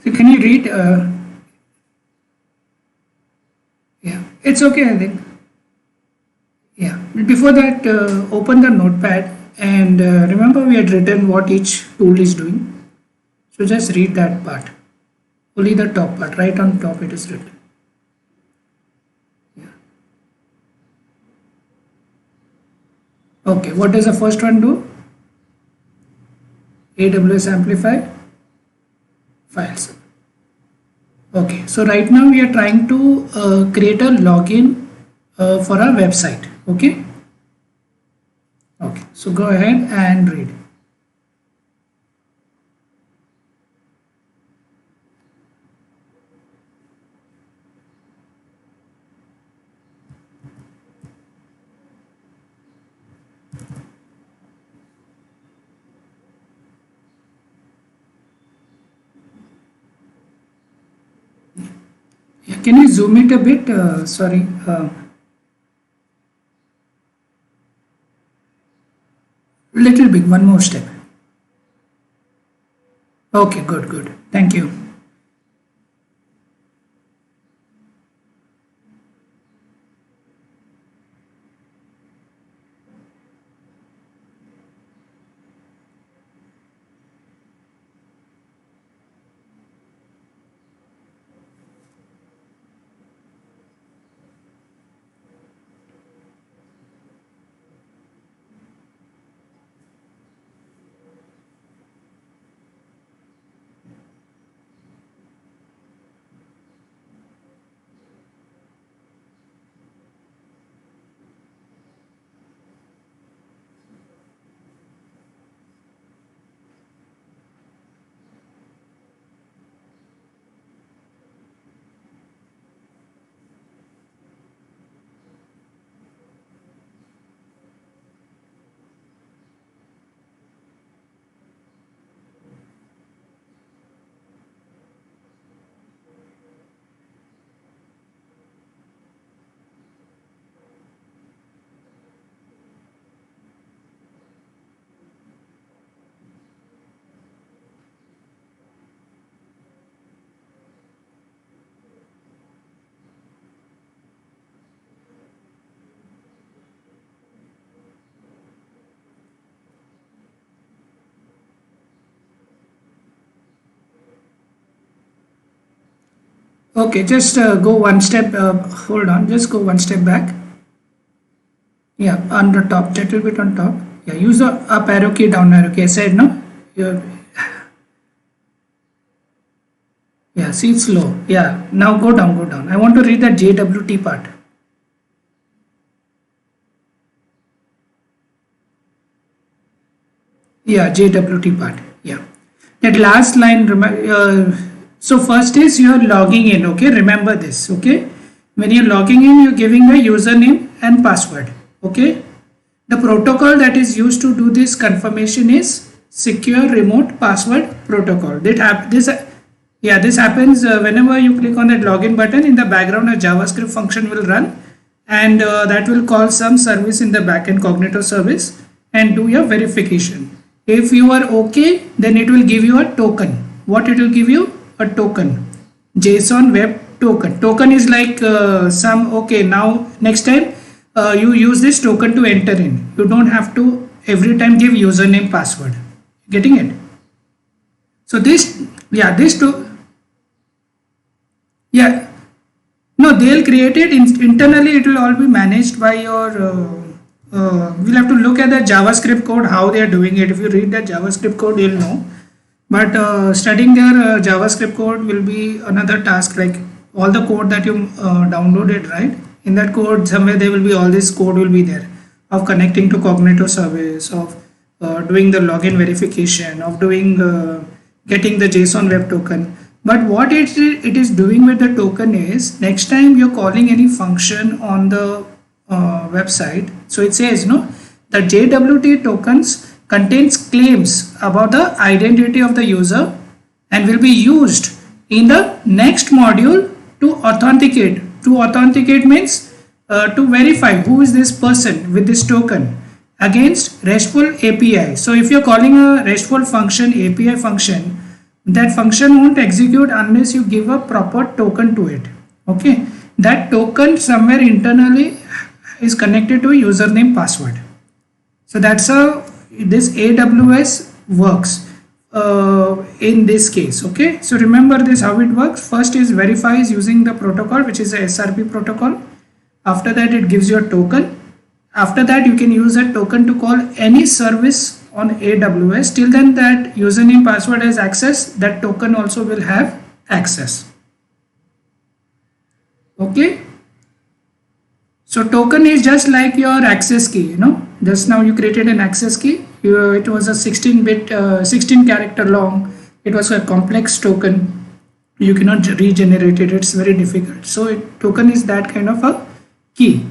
So can you read? Yeah, it's okay, I think. Yeah, before that, open the notepad and remember we had written what each tool is doing. So just read that part, only the top part, right on top it is written. Yeah. Okay, what does the first one do? AWS Amplify files. Okay, so right now we are trying to create a login for our website. Okay. Okay, so go ahead and read. Yeah, can you zoom it a bit? Sorry. Little bit, one more step. Okay, good, good. Thank you. Okay, just go one step. Hold on, just go one step back. Yeah, on the top, little bit on top. Yeah, use the up arrow key, down arrow key. I said no. You're, yeah, see it's low. Yeah, now go down, go down. I want to read that JWT part. Yeah, JWT part. Yeah, that last line. So first is you're logging in. Okay, remember this. Okay, when you're logging in, you're giving a username and password. Okay, the protocol that is used to do this confirmation is secure remote password protocol. This happens whenever you click on that login button. In the background, a JavaScript function will run, and that will call some service in the backend, Cognito service, and do your verification. If you are okay, then it will give you a token. What it will give you? A token, JSON web token. Token is like okay, now next time you use this token to enter in. You don't have to every time give username password. Getting it? So this, yeah, this to, yeah, no, they'll create it internally. It will all be managed by your. We'll have to look at the JavaScript code how they are doing it. If you read that JavaScript code, you'll know. But studying their JavaScript code will be another task. Like all the code that you downloaded, right? In that code, somewhere there will be all this code will be there of connecting to Cognito service, of doing the login verification, of doing getting the JSON web token. But what it is doing with the token is next time you're calling any function on the website. So it says no, the JWT tokens contains claims about the identity of the user and will be used in the next module to authenticate. To authenticate means to verify who is this person with this token against RESTful API. So if you're calling a RESTful function, API function, that function won't execute unless you give a proper token to it. Okay, that token somewhere internally is connected to username password. So that's how this AWS works in this case. Okay, so remember this, how it works. First is verifies using the protocol, which is a SRP protocol. After that it gives you a token. After that you can use that token to call any service on AWS. Till then that username password has access, that token also will have access. Okay, so token is just like your access key, just now you created an access key. It was a 16-bit 16 character long. It was a complex token. You cannot regenerate it, it's very difficult. So token is that kind of a key.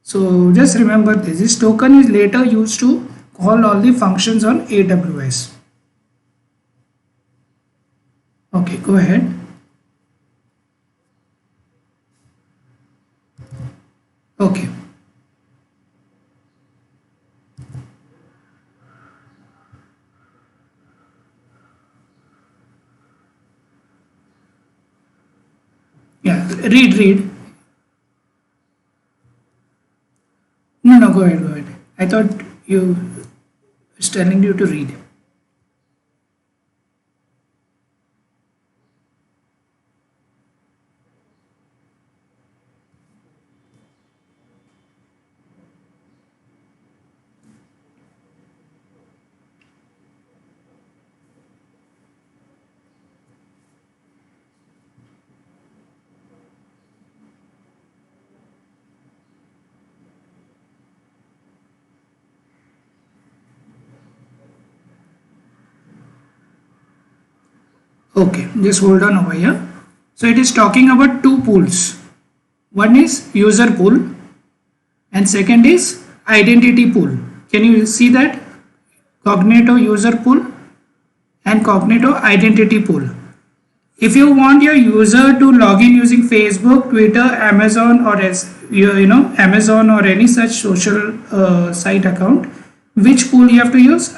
So just remember this token is later used to call all the functions on AWS. Okay, go ahead. Okay. Yeah, read. No, go ahead. I thought you was telling you to read. Okay, just hold on over here. So it is talking about two pools. One is user pool and second is identity pool. Can you see that? Cognito user pool and Cognito identity pool. If you want your user to log in using Facebook, Twitter, Amazon or Amazon or any such social site account, which pool you have to use?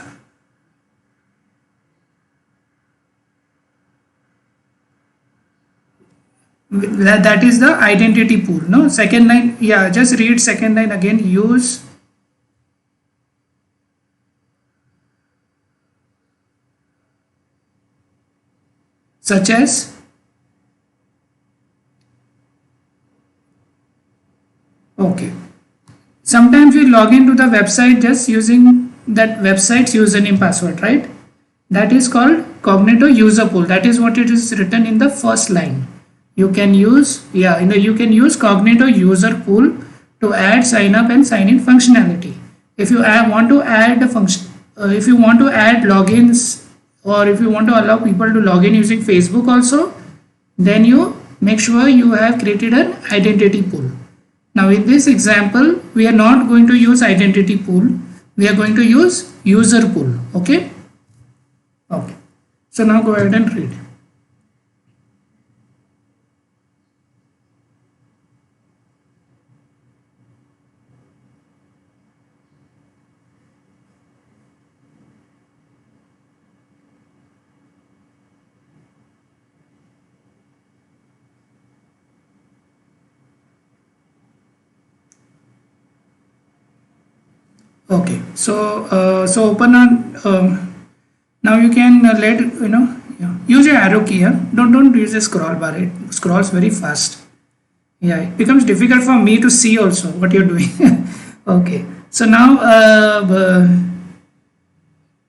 That is the identity pool. No, second line. Yeah, just read second line again. Use such as. Okay, sometimes we log into the website just using that website's username password, right? That is called Cognito user pool. That is what it is written in the first line. You can use you can use Cognito user pool to add sign up and sign in functionality. If you want to add a function, if you want to add logins, or if you want to allow people to log in using Facebook also, then you make sure you have created an identity pool. Now in this example, we are not going to use identity pool. We are going to use user pool. Okay. So now go ahead and read. Okay, so open on now you can use your arrow key. Don't use the scroll bar. It scrolls very fast. Yeah, it becomes difficult for me to see also what you're doing. Okay, so now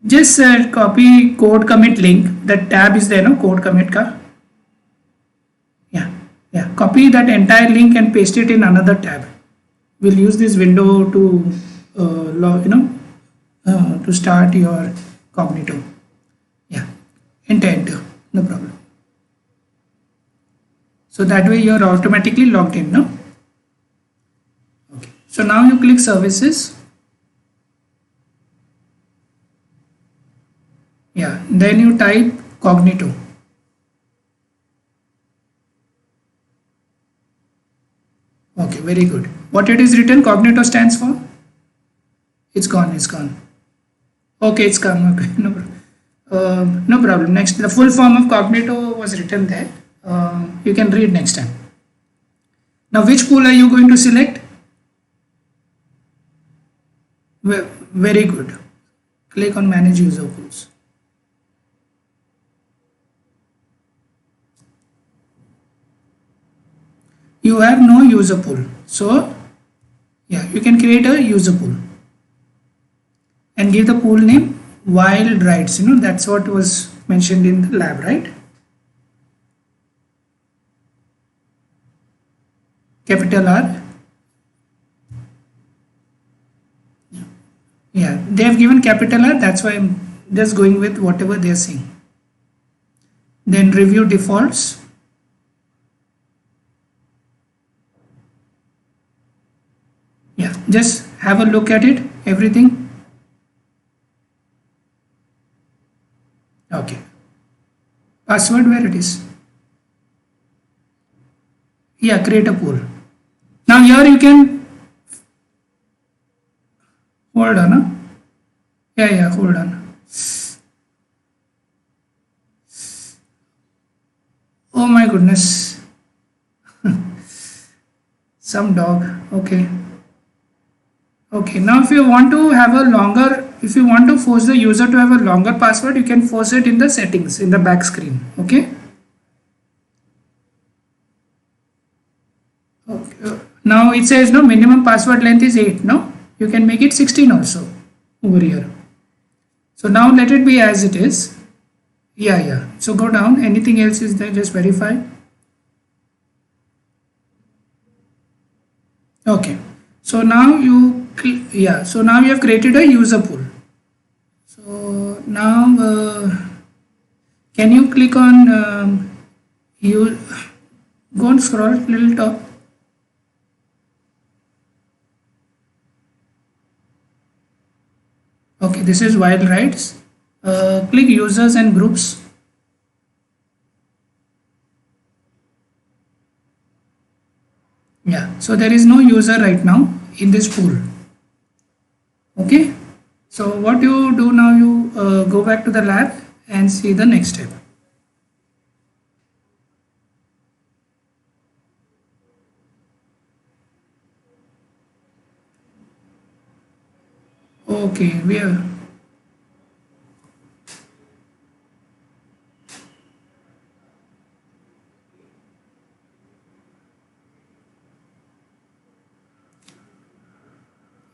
just copy code commit link. That tab is there, no, code commit ka. Yeah, copy that entire link and paste it in another tab. We'll use this window to to start your Cognito. Yeah, enter, no problem. So that way you're automatically logged in, no? Okay, so now you click services. Yeah, then you type Cognito. Okay, very good. What it is written, Cognito stands for? It's gone. Okay, it's gone. Okay, no problem. No problem. Next, the full form of cognito was written there. You can read next time. Now, which pool are you going to select? Very good. Click on manage user pools. You have no user pool. So, yeah, you can create a user pool and give the pool name wild rides. That's what was mentioned in the lab, right? Capital R. Yeah, they have given capital R. That's why I'm just going with whatever they're saying. Then review defaults. Yeah, just have a look at it, everything. Okay. Password, where it is. Yeah, create a pool. Now here you can hold on. Huh? Yeah, hold on. Oh my goodness. Some dog. Okay. Okay, now if you want to have a longer, if you want to force the user to have a longer password, you can force it in the settings in the back screen. Okay. Okay. Now it says no minimum password length is 8. No, you can make it 16 also over here. So now let it be as it is. Yeah. So go down. Anything else is there? Just verify. Okay. So now so now you have created a user pool. So now can you click on you go and scroll little top. Okay, this is wild rides. Click users and groups. Yeah, so there is no user right now in this pool. Okay, so what you do now, you go back to the lab and see the next step. Okay, we are.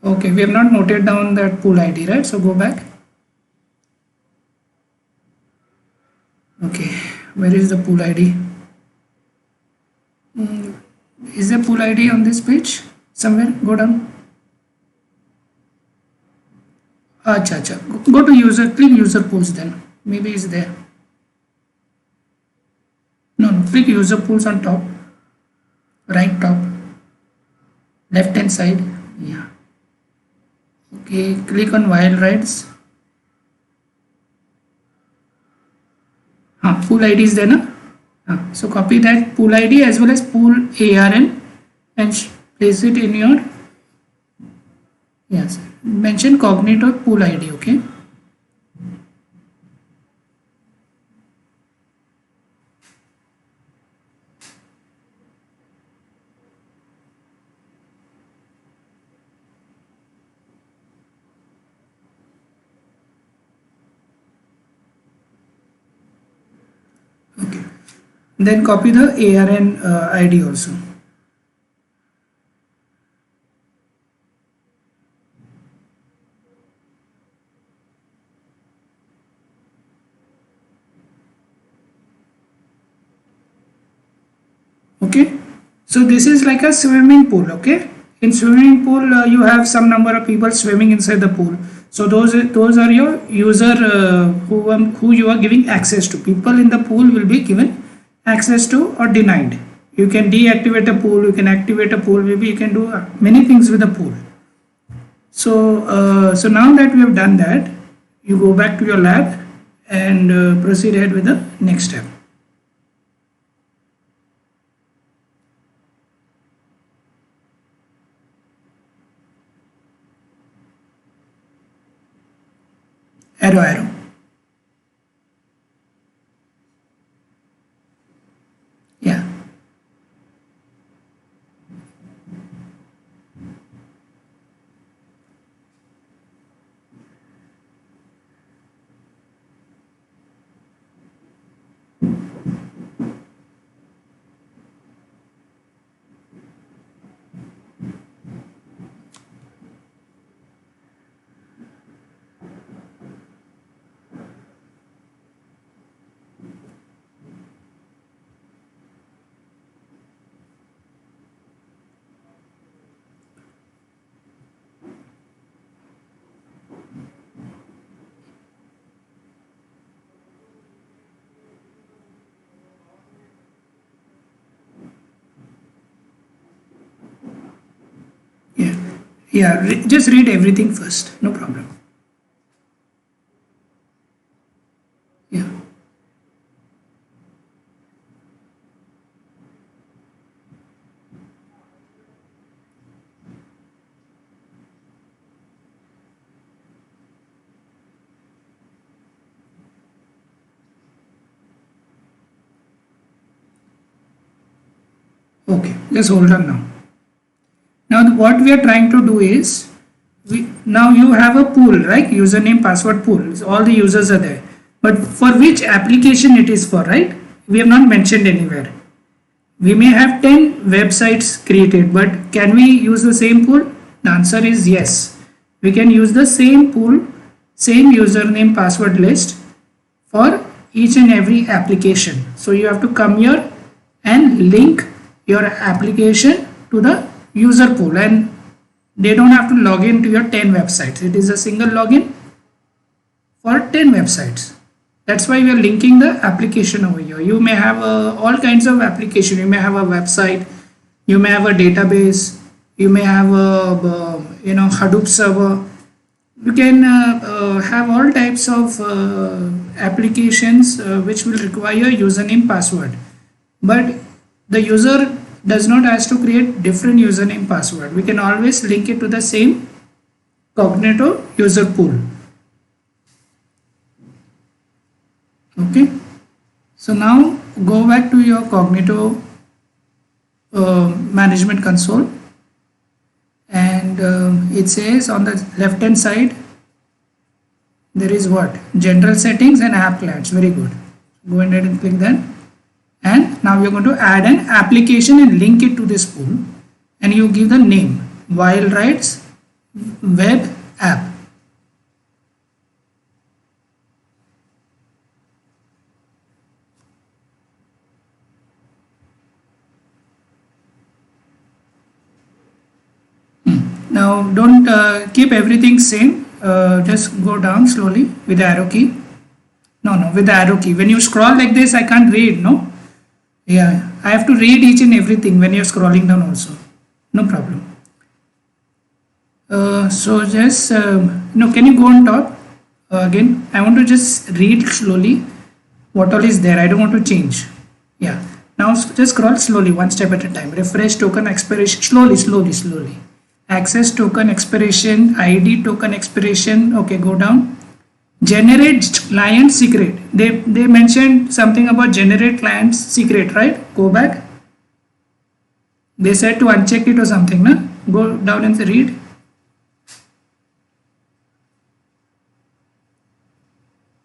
Okay, we have not noted down that pool ID, right? So go back. Okay, where is the pool ID? Is there pool ID on this page? Somewhere, go down. Acha. Go to user, click user pools then. Maybe it's there. No, click user pools on top, right top, left hand side. Yeah. Okay, click on wild rides. Pool ID is there, na? So copy that pool ID as well as pool ARN and place it in your, yes, mention cognito pool ID. Okay. Okay. Then copy the ARN ID also. Okay, so this is like a swimming pool. Okay, in swimming pool you have some number of people swimming inside the pool. So those are your user who you are giving access to. People in the pool will be given access to or denied. You can deactivate a pool, you can activate a pool, maybe you can do many things with a pool. So now that we have done that, you go back to your lab and proceed ahead with the next step. Arrow. Yeah, just read everything first, no problem. Yeah. Okay, just hold on now. Now what we are trying to do is, now you have a pool, right? Username, password pool. So all the users are there. But for which application it is for, right? We have not mentioned anywhere. We may have 10 websites created, but can we use the same pool? The answer is yes. We can use the same pool, same username, password list for each and every application. So you have to come here and link your application to the user pool, and they don't have to log in to your 10 websites. It is a single login for 10 websites. That's why we are linking the application over here. You may have all kinds of application. You may have a website, you may have a database, you may have a Hadoop server. You can have all types of applications which will require username, password, but the user does not has to create different username, password. We can always link it to the same Cognito user pool. Okay, so now go back to your Cognito management console, and it says on the left hand side there is what? General settings and app clients. Very good. Go ahead and click that, and now we are going to add an application and link it to this pool, and you give the name Wildrides web app. Now don't keep everything same, just go down slowly with the arrow key. No, with the arrow key. When you scroll like this, I can't read, no? Yeah, I have to read each and everything when you're scrolling down also. No problem. So just, no, can you go on top again? I want to just read slowly what all is there. I don't want to change. Yeah, now just scroll slowly, one step at a time. Refresh token expiration, slowly. Access token expiration, ID token expiration. Okay, go down. Generate client secret. They mentioned something about generate client secret, right? Go back. They said to uncheck it or something, na? Go down and read.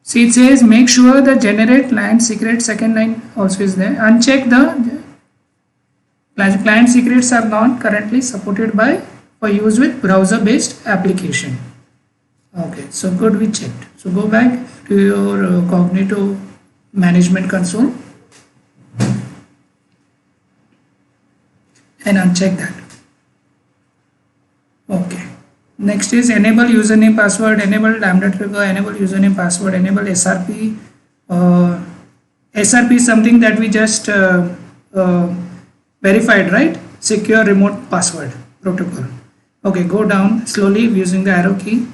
See, it says make sure the generate client secret second line also is there. Uncheck the client secrets are not currently supported by for use with browser based application. Okay, so good, we checked. So go back to your Cognito management console and uncheck that. Okay, next is enable username password, enable lambda trigger, enable username password, enable SRP. SRP is something that we just verified, right? Secure remote password protocol. Okay, go down slowly using the arrow key.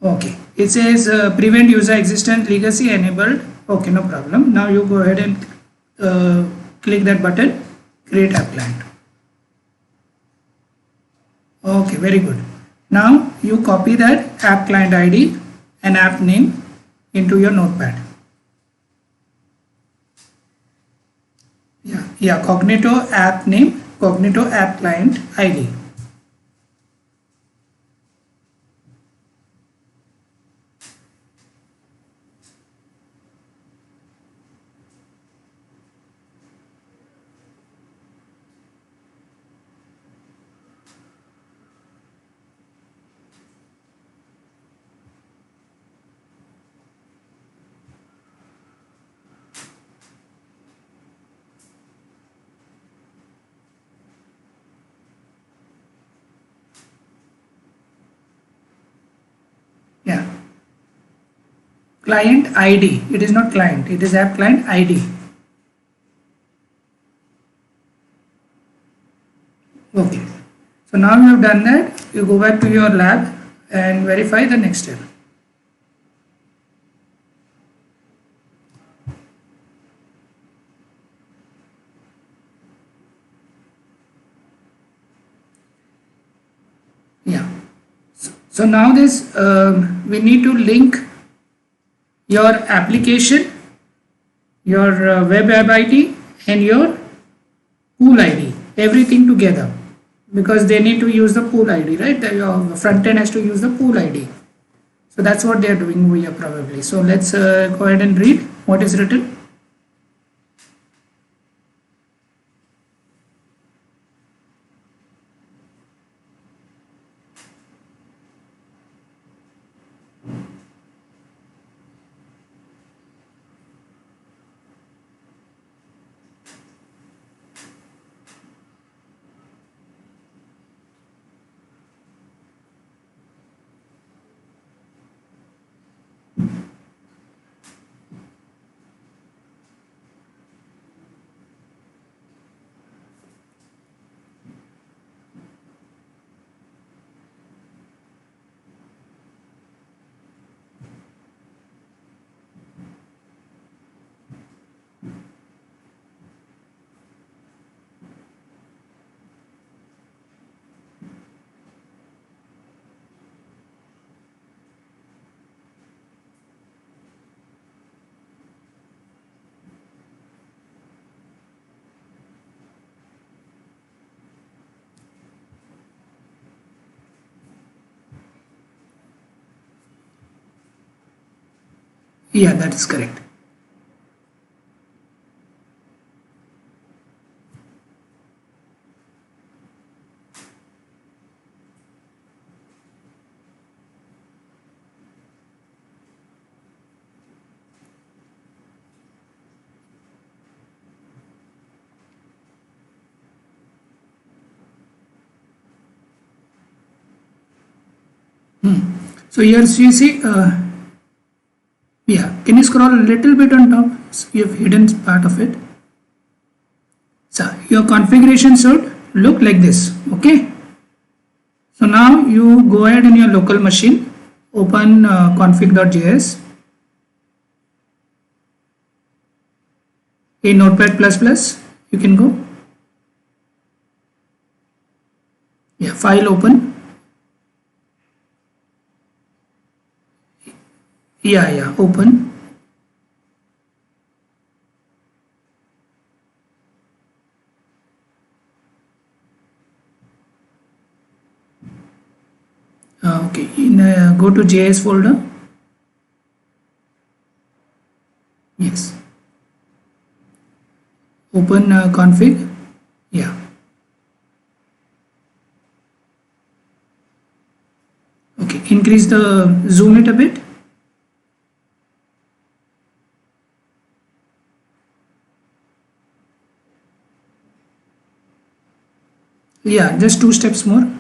Okay, it says prevent user existence legacy enabled. Okay, no problem. Now you go ahead and click that button, create app client. Okay, very good. Now you copy that app client ID and app name into your notepad. Yeah, Cognito app name, Cognito app client ID. Yeah, client ID. It is not client, it is app client ID. So now you have done that, you go back to your lab and verify the next step. Yeah. So now this we need to link your application, your web app ID and your pool ID, everything together, because they need to use the pool ID, right? Your front end has to use the pool ID. So that's what they are doing over here probably. So let's go ahead and read what is written. Yeah, that is correct. So here you see, yeah, can you scroll a little bit on top? So you have hidden part of it. So your configuration should look like this, okay? So now you go ahead in your local machine, open config.js in Notepad++, you can go. Yeah, file open. Yeah, open. Okay, go to JS folder. Yes. Open config. Yeah. Okay, increase the zoom it a bit. Yeah, just 2 steps more.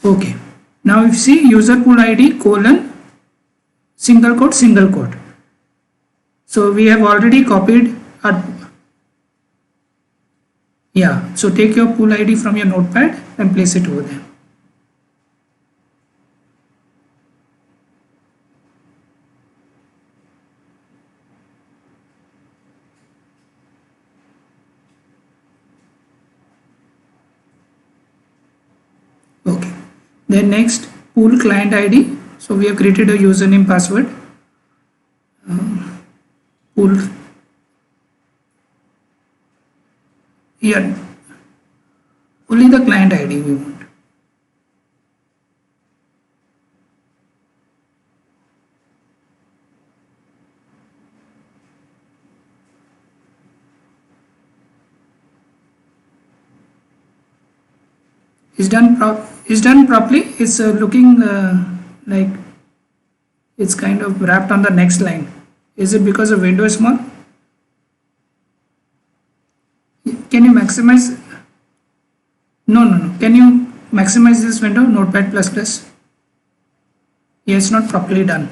Okay, now if you see user pool ID colon single quote. So we have already copied our, yeah, so take your pool ID from your notepad and place it over there. Okay, then next pool client ID. So we have created a username password. Pool here, only the client ID we want. Is done properly. It's looking like it's kind of wrapped on the next line. Is it because the window is small? Can you maximize? No. Can you maximize this window? Notepad++. Yeah, it's not properly done.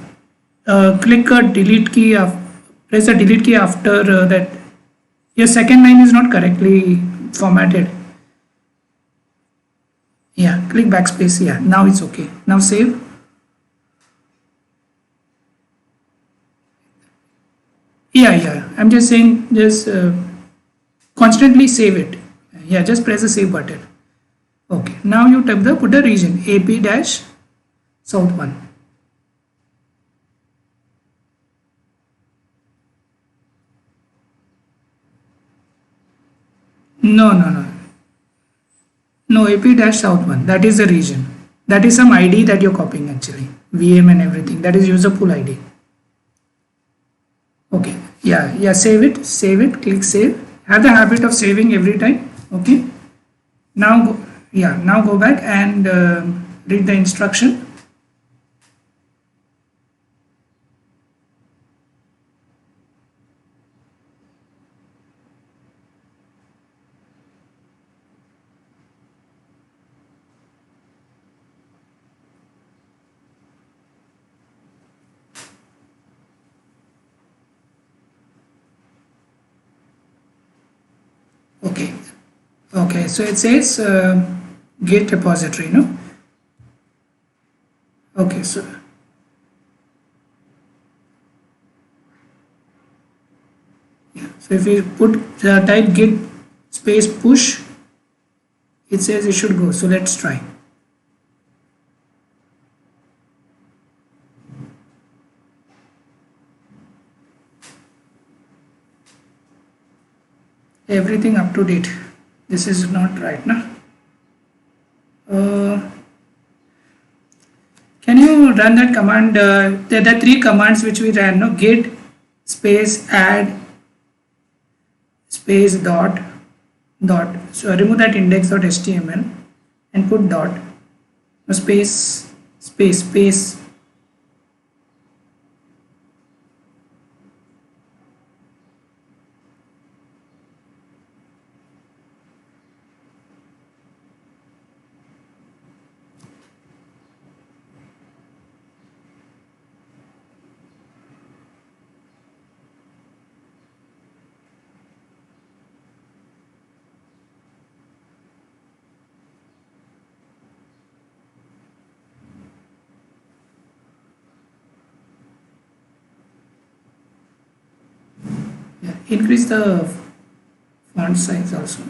click a delete key, press the delete key after that your second line is not correctly formatted. Yeah, click backspace. Yeah, now it's okay. Now save. Yeah. I'm just saying, just constantly save it. Yeah, just press the save button. Okay, now you type the put the region AP dash South 1. No. No, AP dash South 1. That is the region. That is some ID that you're copying actually. VM and everything. That is user pool ID. Okay. Yeah. Save it. Click save. Have the habit of saving every time. Okay. Now go. Yeah. Now go back and read the instruction. Okay. Okay. So it says Git repository. No. Okay. So so if you put type git space push, it says it should go. So let's try. Everything up to date. This is not right now. Can you run that command? There are three commands which we ran. No, git space add space dot. So remove that index.html and put dot. No, space. Yeah, increase the font size also.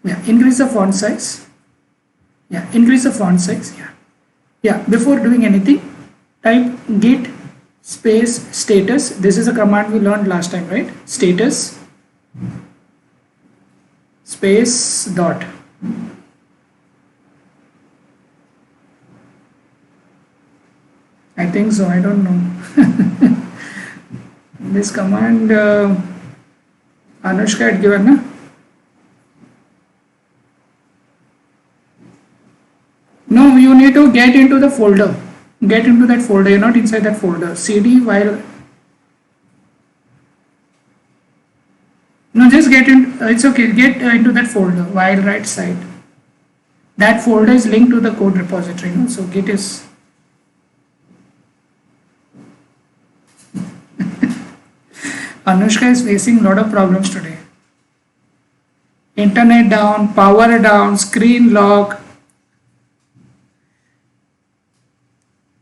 Yeah, increase the font size. Yeah, increase the font size. Yeah, before doing anything, type git space status. This is a command we learned last time, right? Status space dot. I think so. I don't know. This command Anushka had given, na? No, you need to get into the folder. Get into that folder. You're not inside that folder. CD while. No, just get in. It's okay. Get into that folder. While right side. That folder is linked to the code repository. No? So Git is. Anushka is facing a lot of problems today. Internet down, power down, screen lock.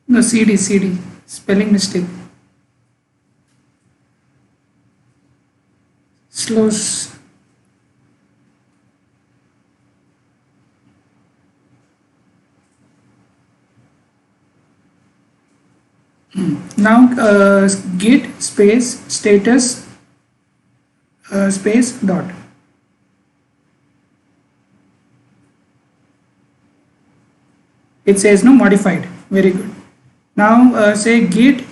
No, CD, spelling mistake. Slows. Now git space status space dot. It says no modified. Very good. Now say git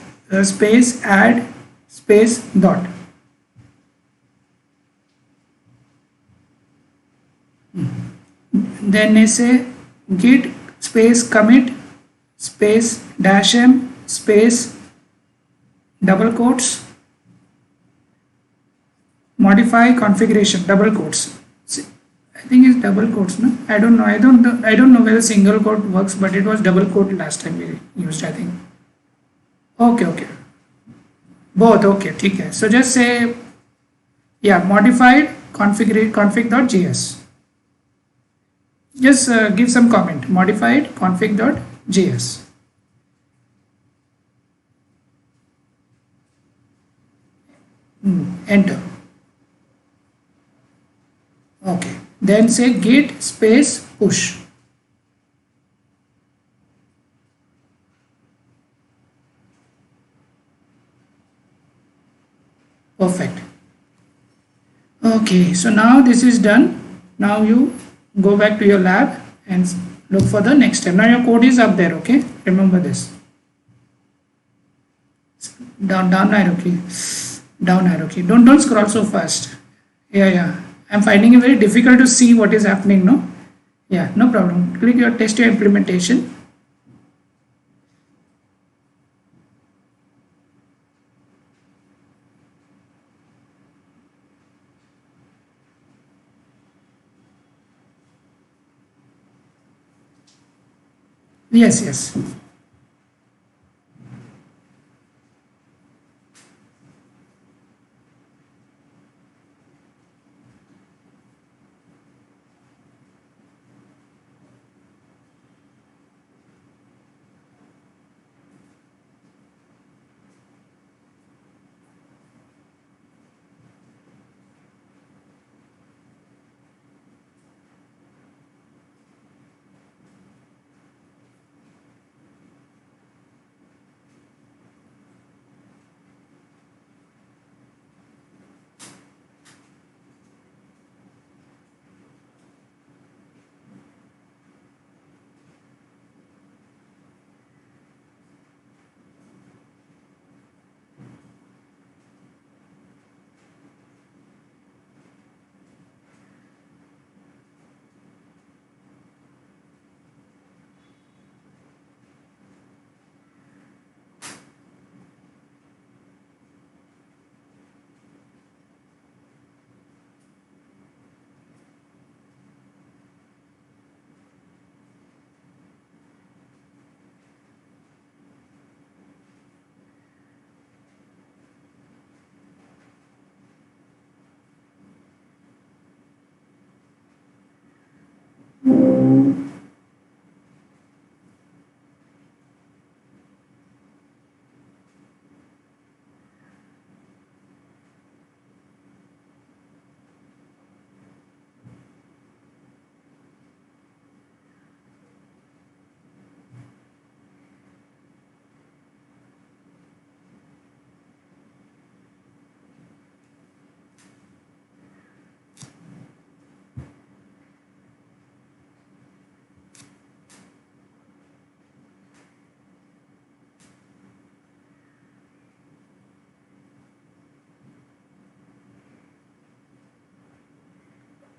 space add space dot. Then I say git space commit space dash m space double quotes modify configuration double quotes. See, I think it's double quotes, no? I don't know. I don't know whether single quote works, but it was double quote last time we used, I think. Okay, okay. Both, okay, okay. So just say, yeah, modified config.js. Just give some comment. Modified config.js. Enter. Okay. Then say git space push. Perfect. Okay, so now this is done. Now you go back to your lab and look for the next step. Now your code is up there, okay? Remember this. Down arrow key. Down arrow key. Don't scroll so fast. Yeah. I'm finding it very difficult to see what is happening, no? Yeah, no problem. Click your test your implementation. Yes.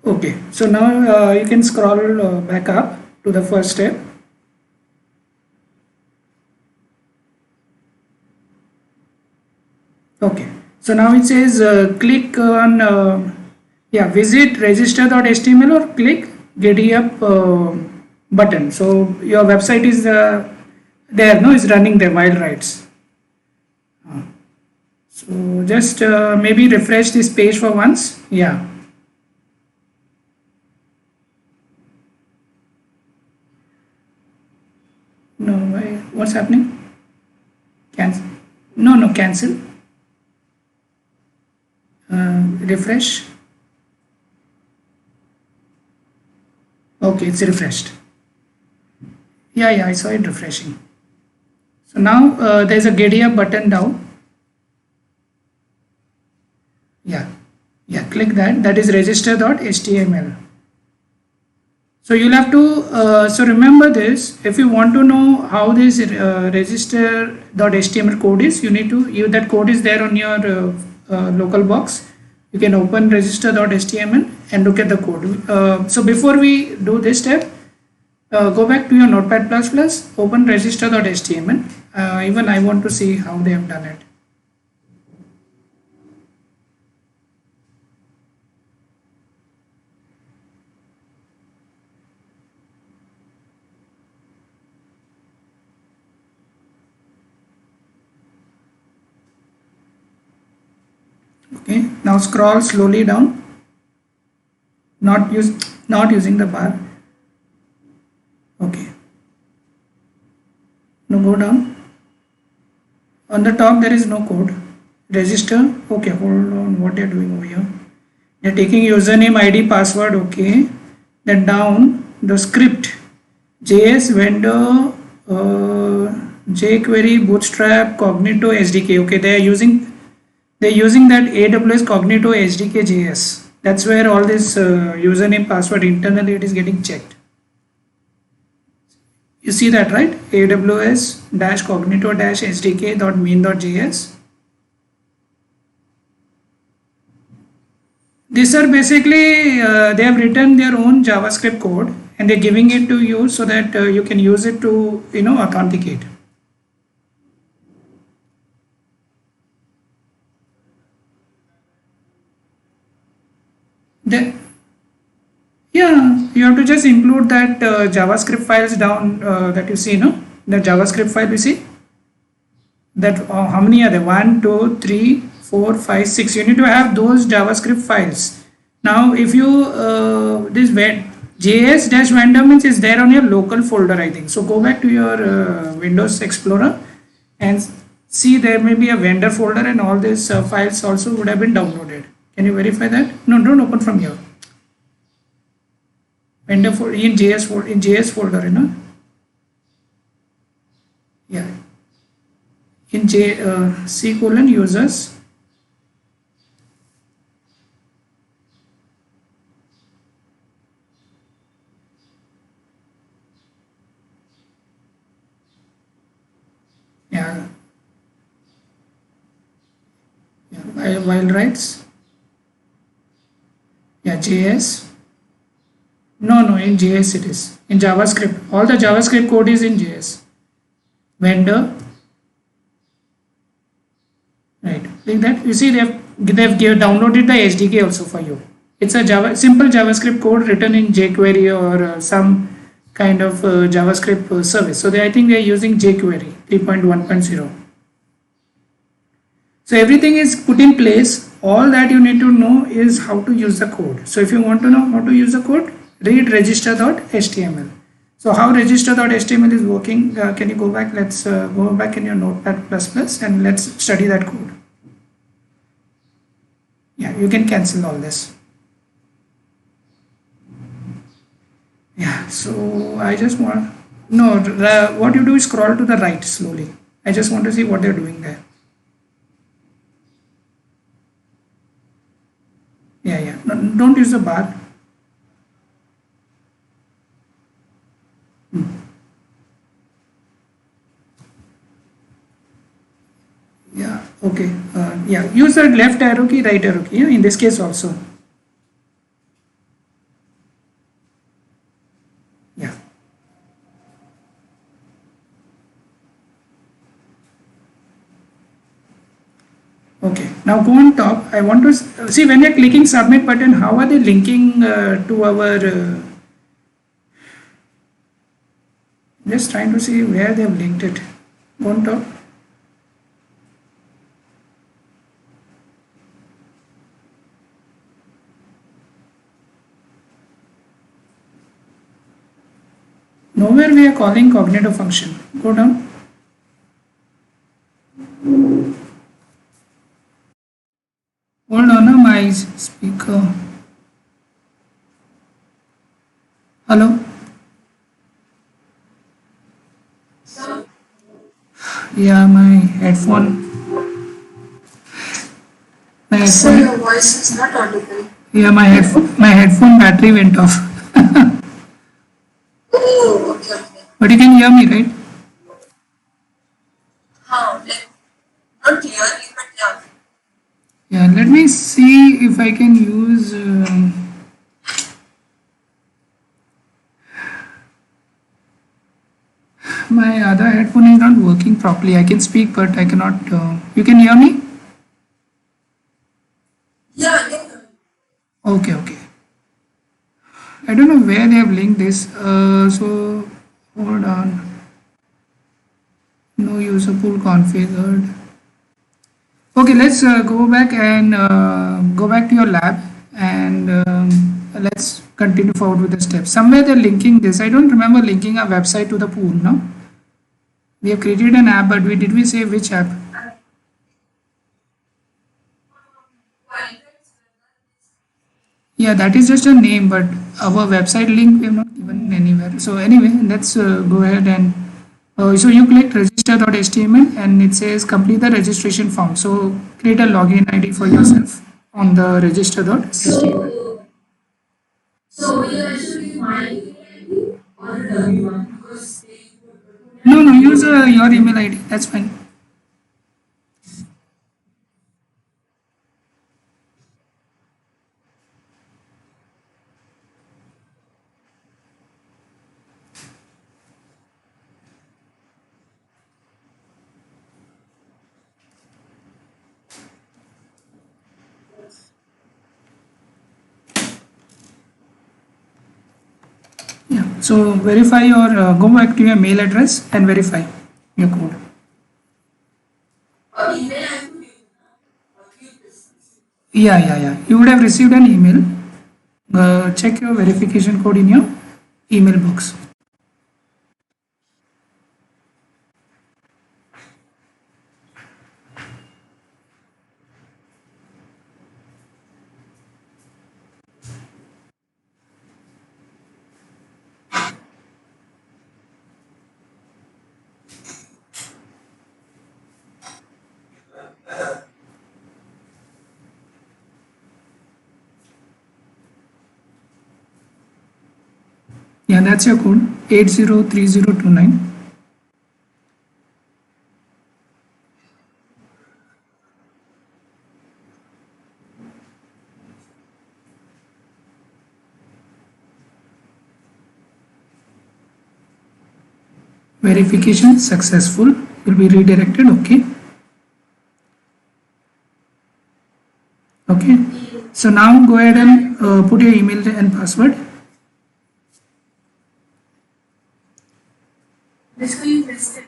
Okay, so now you can scroll back up to the first step. Okay, so now it says click on visit register.html or click GitHub button. So your website is there, no, is running there while writes. So just maybe refresh this page for once. Yeah. No, what's happening? Cancel. No, cancel. Refresh. Okay, it's refreshed. Yeah, I saw it refreshing. So now there's a GitHub button down. Yeah, click that. That is register.html. So you'll have to, so remember this, if you want to know how this register.html code is, you need to, that code is there on your local box. You can open register.html and look at the code. So before we do this step, go back to your notepad++, open register.html. Even I want to see how they have done it. Okay, now scroll slowly down, not using the bar. Okay, now go down. On the top there is no code. Register. Okay, hold on, what they are doing over here. They are taking username, ID, password. Okay, then down the script, JS vendor, jQuery, Bootstrap, Cognito, SDK. Okay, they're using that AWS Cognito SDK JS. That's where all this username, password internally it is getting checked. You see that, right? AWS-cognito-sdk.main.js. These are basically they have written their own JavaScript code and they're giving it to you so that you can use it to authenticate. Then, yeah, you have to just include that JavaScript files down that you see, no? The JavaScript file you see? That how many are there? 1, 2, 3, 4, 5, 6. You need to have those JavaScript files. Now, if you this JS-vendor means is there on your local folder, I think. So go back to your Windows Explorer and see there may be a vendor folder and all these files also would have been downloaded. Can you verify that? No, don't open from here. Vendor folder in JS folder, yeah. In C:\users. Yeah. While writes. Yeah, JS. No, in JS it is. In JavaScript. All the JavaScript code is in JS. Vendor. Right. Like that. You see they've downloaded the SDK also for you. It's a simple JavaScript code written in jQuery or some kind of JavaScript service. So I think they are using jQuery 3.1.0. So everything is put in place. All that you need to know is how to use the code. So if you want to know how to use the code, read register.html. So how register.html is working, can you go back? Let's go back in your notepad++ and let's study that code. Yeah, you can cancel all this. Yeah, so I just want, no, what you do is scroll to the right slowly. I just want to see what they're doing there. Yeah, no, don't use the bar. Yeah, okay. Yeah, use the left arrow key, right arrow key, in this case also. Yeah. Okay, now go on top. I want to see when you're clicking submit button, how are they linking to our just trying to see where they have linked it. Go on top. Nowhere we are calling Cognito function. Go down. Hold on, my speaker. Hello? Yeah, my headphone. So your voice is not audible. Yeah, my headphone battery went off. Oh, okay, okay. But you can hear me, right? How? Like, not clearly, but yeah. Yeah, let me see if I can use my other headphone is not working properly. I can speak, but I cannot. You can hear me? Yeah, I can hear you. Okay, okay. I don't know where they have linked this. So hold on. No user pool configured. Okay, let's go back and go back to your lab and let's continue forward with the steps. Somewhere they're linking this. I don't remember linking a website to the pool. No, we have created an app, but we did we say which app? Yeah, that is just a name, but our website link we have not given anywhere. So anyway, let's go ahead and so you click register.html and it says complete the registration form. So create a login ID for yourself on the register.html. So, yeah, should you my email ID or you want because they No, no, use your email ID. That's fine. Yeah. So verify your go back to your mail address and verify your code. or email I could use or keep this. Yeah, yeah, yeah. You would have received an email. Check your verification code in your email box. Yeah, that's your code 803029. Verification successful. Will be redirected. Okay. Okay. So now go ahead and put your email and password. Let's go use this step.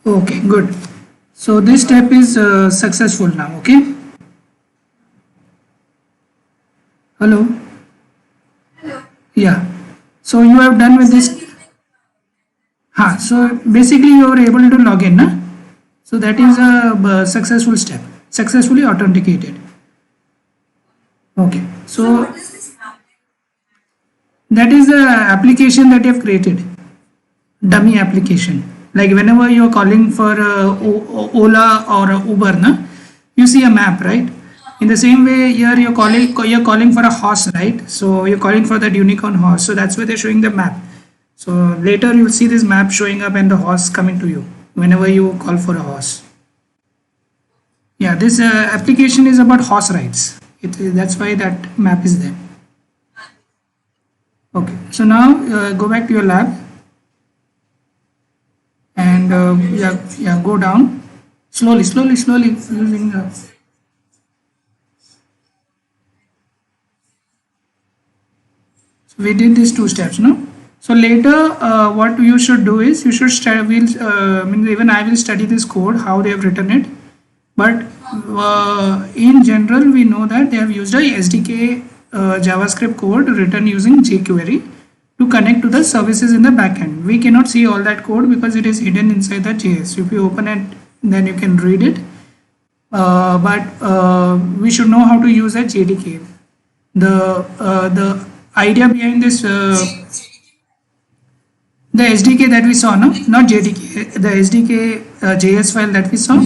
Okay, good. So this step is successful now. Okay. Hello. Hello. Yeah. So you have done with So this. you can So basically you are able to log in. Na? So that is a successful step. Successfully authenticated. Okay. so So what is this now? that is the application that you have created. Dummy application. Like whenever you are calling for Ola or Uber, na, you see a map, right? In the same way, here you're calling for a horse, right? So you're calling for that unicorn horse. So that's why they're showing the map. So later you'll see this map showing up and the horse coming to you whenever you call for a horse. Yeah, this application is about horse rides. That's why that map is there. Okay, so now go back to your lab and yeah, yeah, go down slowly, slowly, slowly using. So we did these two steps, no? So later, what you should do is you should study. I mean, even I will study this code how they have written it. But in general, we know that they have used a SDK JavaScript code written using jQuery to connect to the services in the backend. We cannot see all that code because it is hidden inside the JS. If you open it, then you can read it. But we should know how to use a JDK. The idea behind this the SDK that we saw, no, not JDK, the SDK JS file that we saw.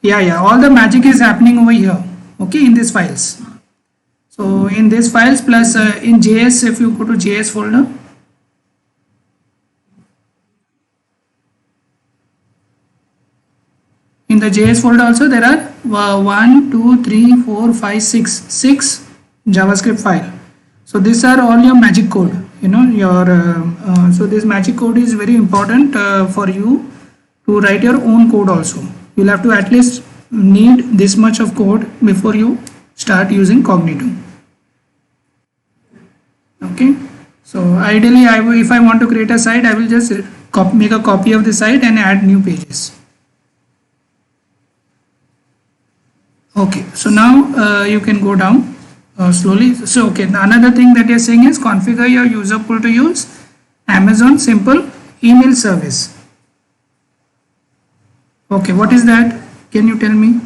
Yeah, all the magic is happening over here. Okay, in these files. So in these files plus in JS, if you go to JS folder, in the JS folder also there are 1, 2, 3, 4, 5, 6 JavaScript file. So these are all your magic code. You know your so this magic code is very important for you to write your own code also. You'll have to at least need this much of code before you start using Cognito. Okay, so ideally if I want to create a site, I will just make a copy of the site and add new pages. Okay, so now you can go down slowly. So okay, another thing that you're saying is configure your user pool to use Amazon Simple email service. Okay, what is that? Can you tell me?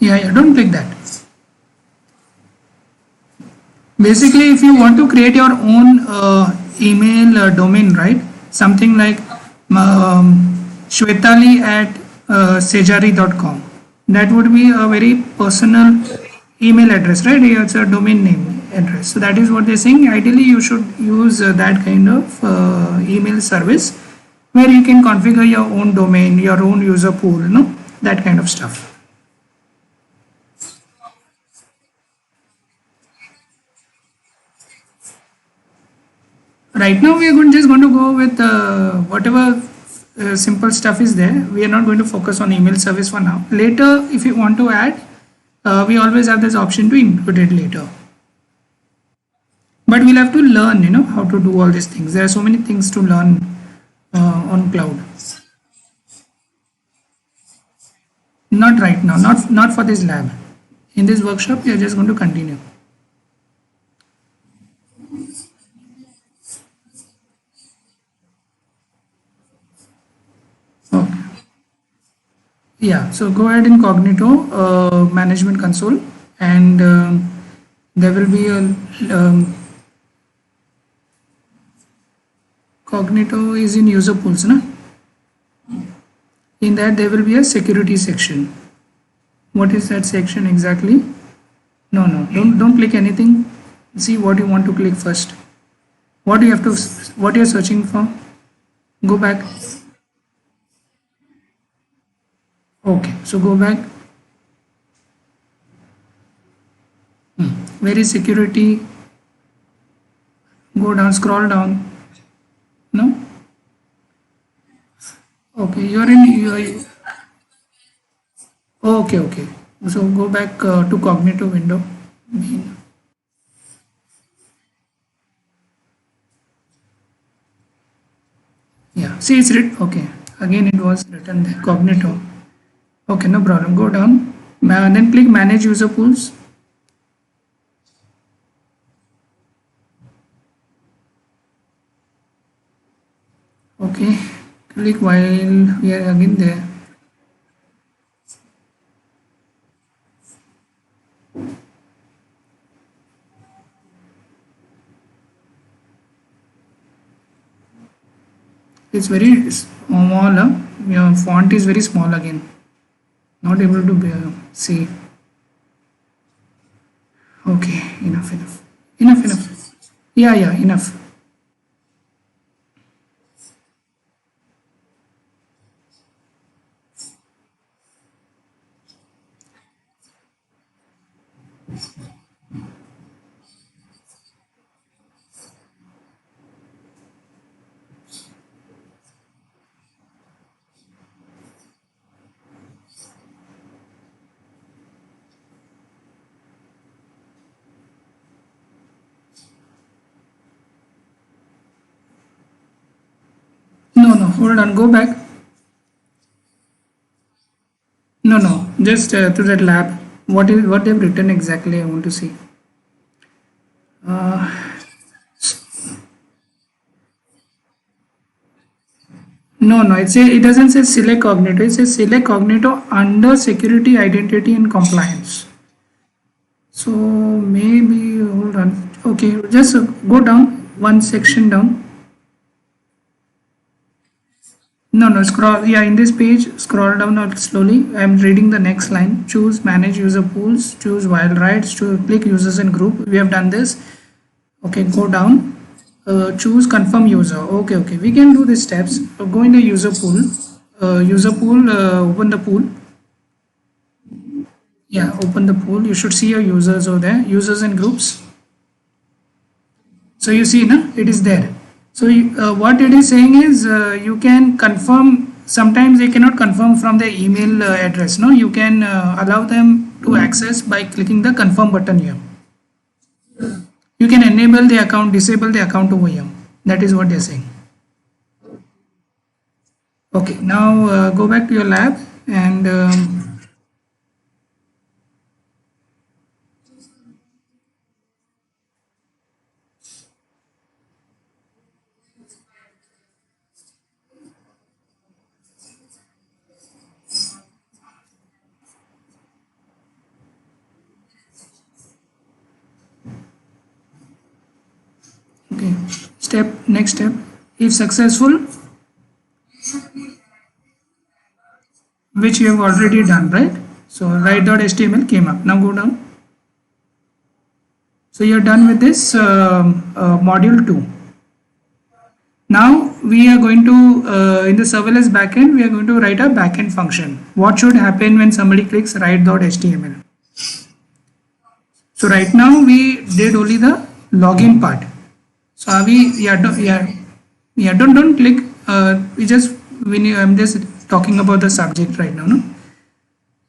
Yeah, yeah, don't click that. Basically, if you want to create your own email domain, right? Something like Shwetali at sejari.com. That would be a very personal email address, right? It's a domain name address. So that is what they're saying. Ideally, you should use that kind of email service where you can configure your own domain, your own user pool, that kind of stuff. Right now we are just going to go with whatever simple stuff is there. We are not going to focus on email service for now. Later, if you want to add, we always have this option to include it later. But we'll have to learn, how to do all these things. There are so many things to learn on cloud. Not right now, not for this lab. In this workshop, we are just going to continue. Okay. Yeah, so go ahead in Cognito Management Console, and there will be a Cognito is in user pools, na? In that there will be a security section. What is that section exactly? No, don't click anything. See what you want to click first. What you have to, what you're searching for. Go back. Okay, so go back. Where is security? Go down, scroll down. No? Okay, you're in. Okay. So go back to Cognito window. Main. Yeah, see it's written. Okay, again it was written there. Cognito. Okay, no problem. Go down. Then click Manage User Pools. Okay, click while we are again there. It's very small. Your font is very small again. Not able to see. Okay, enough. Yeah, enough. hold on, go back. No, just to that lab. What they've written exactly? I want to see. Uh, no, it doesn't say select cognito. It says select cognito under security, identity, and compliance. So maybe hold on. Okay, just go down one section down. No, scroll. Yeah, in this page, scroll down slowly. I'm reading the next line. Choose manage user pools. Choose wild rights. Choose click users and group. We have done this. Okay, go down. Choose confirm user. Okay. We can do these steps. Go in the user pool. Open the pool. Yeah, open the pool. You should see your users over there. Users and groups. So you see, na, it is there. So what it is saying is you can confirm. Sometimes they cannot confirm from the email address. No, you can allow them to access by clicking the confirm button here. You can enable the account, disable the account over here. That is what they're saying. Okay, now go back to your lab and okay, next step. If successful, which you have already done, right? So write.html came up. Now go down. So you're done with this module 2. Now we are going to in the serverless backend we are going to write a backend function. What should happen when somebody clicks write.html? So right now we did only the login part. So are we don't click I'm just talking about the subject right now, no?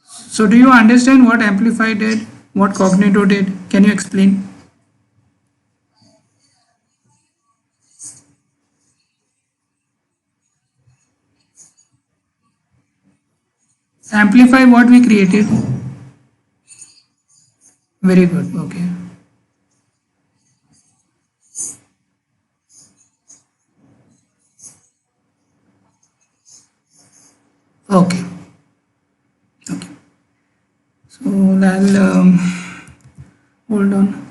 So do you understand what Amplify did, what Cognito did? Can you explain? Amplify what we created. Very good. Okay. Okay. Okay. So I'll hold on.